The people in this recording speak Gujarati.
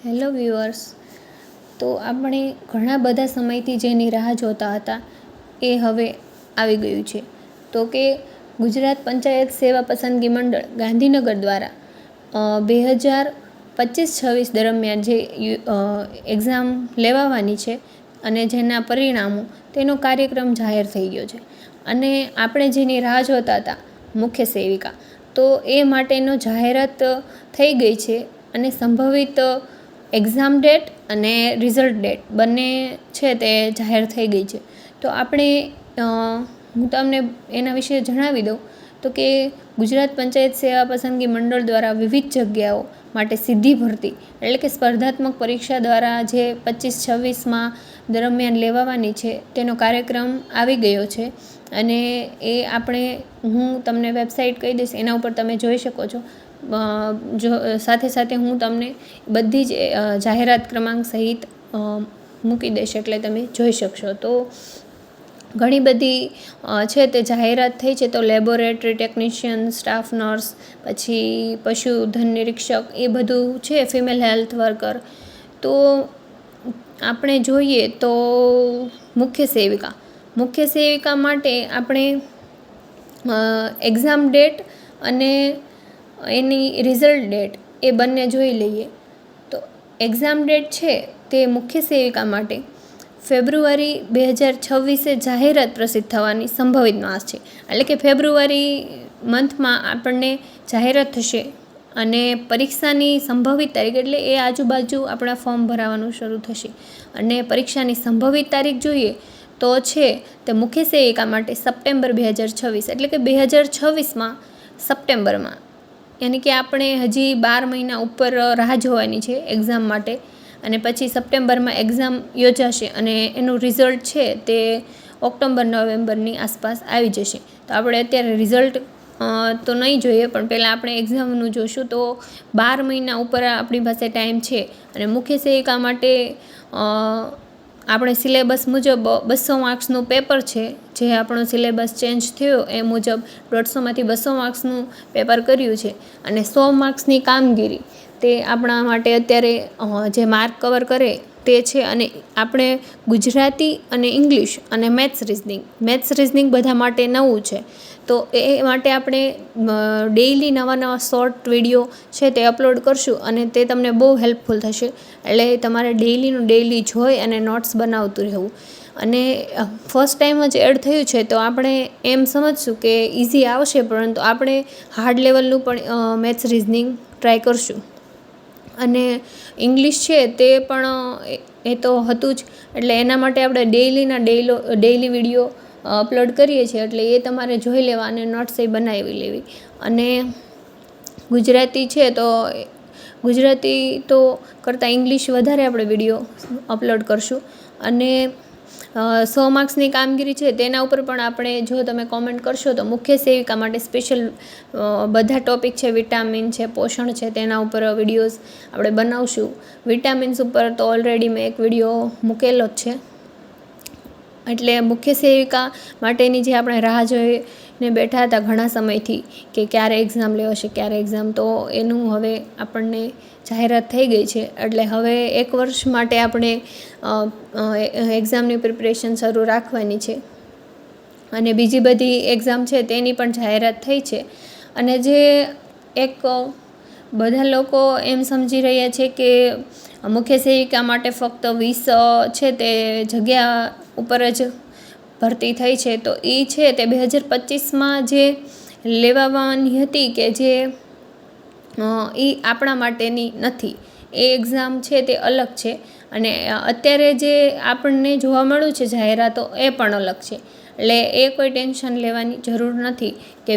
Hello viewers. તો આપણે ઘણા બધા સમયથી જેની રાહ જોતા હતા એ હવે આવી ગયું છે. તો કે ગુજરાત પંચાયત સેવા પસંદગી મંડળ ગાંધીનગર દ્વારા 2025-26 દરમિયાન જે એક્ઝામ લેવાવાની છે અને જેના પરિણામો તેનો કાર્યક્રમ જાહેર થઈ ગયો છે. અને આપણે જેની રાહ જોતા હતા મુખ્ય સેવિકા, તો એ માટેનો જાહેરાત થઈ ગઈ છે અને સંભવિત એક્ઝામ ડેટ અને રિઝલ્ટ ડેટ બંને છે તે જાહેર થઈ ગઈ છે. તો આપણે હું તમને એના વિશે જણાવી દઉં તો કે ગુજરાત પંચાયત સેવા પસંદગી મંડળ દ્વારા વિવિધ જગ્યાઓ માટે સીધી ભરતી એટલે કે સ્પર્ધાત્મક પરીક્ષા દ્વારા જે 25-26 દરમિયાન લેવાવાની છે તેનો કાર્યક્રમ આવી ગયો છે. અને એ હું તમને વેબસાઇટ કહી દઈશ, એના ઉપર તમે જોઈ શકો છો. સાથે સાથે હું તમને બધી જ જાહેરાત ક્રમાંક સહિત મૂકી દઈશ એટલે તમે જોઈ શકશો. તો ઘણી બધી છે તે જાહેરાત થઈ છે. તો લેબોરેટરી ટેકનિશિયન, સ્ટાફ નર્સ, પછી પશુધન નિરીક્ષક, એ બધું છે, ફિમેલ હેલ્થ વર્કર. તો આપણે જોઈએ તો મુખ્ય સેવિકા માટે આપણે એક્ઝામ ડેટ અને એની રિઝલ્ટ ડેટ એ બંને જોઈ લઈએ. તો એક્ઝામ ડેટ છે તે મુખ્ય સેવિકા માટે ફેબ્રુઆરી 2026 જાહેરાત પ્રસિદ્ધ થવાની સંભવિત માસ છે. એટલે કે ફેબ્રુઆરી મંથમાં આપણને જાહેરાત થશે અને પરીક્ષાની સંભવિત તારીખ એટલે એ આજુબાજુ આપણા ફોર્મ ભરાવાનું શરૂ થશે. અને પરીક્ષાની સંભવિત તારીખ જોઈએ તો છે તે મુખ્ય સેવિકા માટે સપ્ટેમ્બર 2026 એટલે કે 2026 સપ્ટેમ્બરમાં, યાની કે આપણે હજી 12 મહિના ઉપર રાહ જોવાની છે એક્ઝામ માટે. અને પછી સપ્ટેમ્બરમાં એક્ઝામ યોજાશે અને એનું રિઝલ્ટ છે તે ઓક્ટોબર-નવેમ્બરની આસપાસ આવી જશે. તો આપણે અત્યારે રિઝલ્ટ તો નહીં જોઈએ, પણ પહેલાં આપણે એક્ઝામનું જોઈશું. તો 12 મહિના ઉપર આપણી પાસે ટાઈમ છે. અને મુખ્ય સેવિકા માટે આપણે સિલેબસ મુજબ 200 માર્ક્સનું પેપર છે. જે આપણો સિલેબસ ચેન્જ થયો એ મુજબ 150માંથી 200 માર્ક્સનું પેપર કર્યું છે. અને 100 માર્ક્સની કામગીરી તે આપણા માટે અત્યારે જે માર્ક કવર કરે તે છે. અને આપણે ગુજરાતી અને ઇંગ્લિશ અને મેથ્સ રિઝનિંગ બધા માટે નવું છે. તો એ માટે આપણે ડેઈલી નવા શોર્ટ વિડીયો છે તે અપલોડ કરશું અને તે તમને બહુ હેલ્પફુલ થશે. એટલે તમારે ડેઈલી જોઈ અને નોટ્સ બનાવતું રહેવું. અને ફર્સ્ટ ટાઈમ જ એડ થયું છે તો આપણે એમ સમજશું કે ઇઝી આવશે, પરંતુ આપણે હાર્ડ લેવલનું પણ મેથ્સ રિઝનિંગ ટ્રાય કરશું. અને ઇંગ્લિશ છે તે પણ એ તો હતું જ, એટલે એના માટે આપણે ડેઈલી વિડીયો અપલોડ કરીએ છીએ. એટલે એ તમારે જોઈ લેવા અને નોટ્સ એ બનાવી લેવી. અને ગુજરાતી છે તો ગુજરાતી તો કરતાં ઇંગ્લિશ વધારે આપણે વિડીયો અપલોડ કરશું. અને 100 માર્ક્સની કામગીરી છે તેના ઉપર પણ આપણે, જો તમે કોમેન્ટ કરશો તો મુખ્ય સેવિકા માટે સ્પેશિયલ બધા ટોપિક છે, વિટામિન છે, પોષણ છે, તેના ઉપર વિડીયોઝ આપણે બનાવશું. વિટામિન્સ ઉપર તો ઓલરેડી મેં એક વિડીયો મૂકેલો જ છે. એટલે મુખ્ય સેવિકા માટેની જે આપણે રાહ જોઈને બેઠા હતા ઘણા સમયથી કે ક્યારે એક્ઝામ લેવાશે, તો એનું હવે આપણને જાહેરાત થઈ ગઈ છે. એટલે હવે 1 વર્ષ માટે આપણે એક્ઝામની પ્રિપરેશન શરૂ રાખવાની છે. અને બીજી બધી એક્ઝામ છે તેની પણ જાહેરાત થઈ છે. અને જે એક બધા લોકો એમ સમજી રહ્યા છે કે મુખ્ય સેવિકા માટે ફક્ત 20 છે તે જગ્યા ઉપર જ ભરતી થઈ છે. તો એ છે તે 2025 જે લેવાવાની હતી કે જે એ આપણા માટેની નથી. એ એક્ઝામ છે તે અલગ છે. અને અત્યારે જે આપણને જોવા મળ્યું છે જાહેરાતો એ પણ અલગ છે. એટલે એ કોઈ ટેન્શન લેવાની જરૂર નથી કે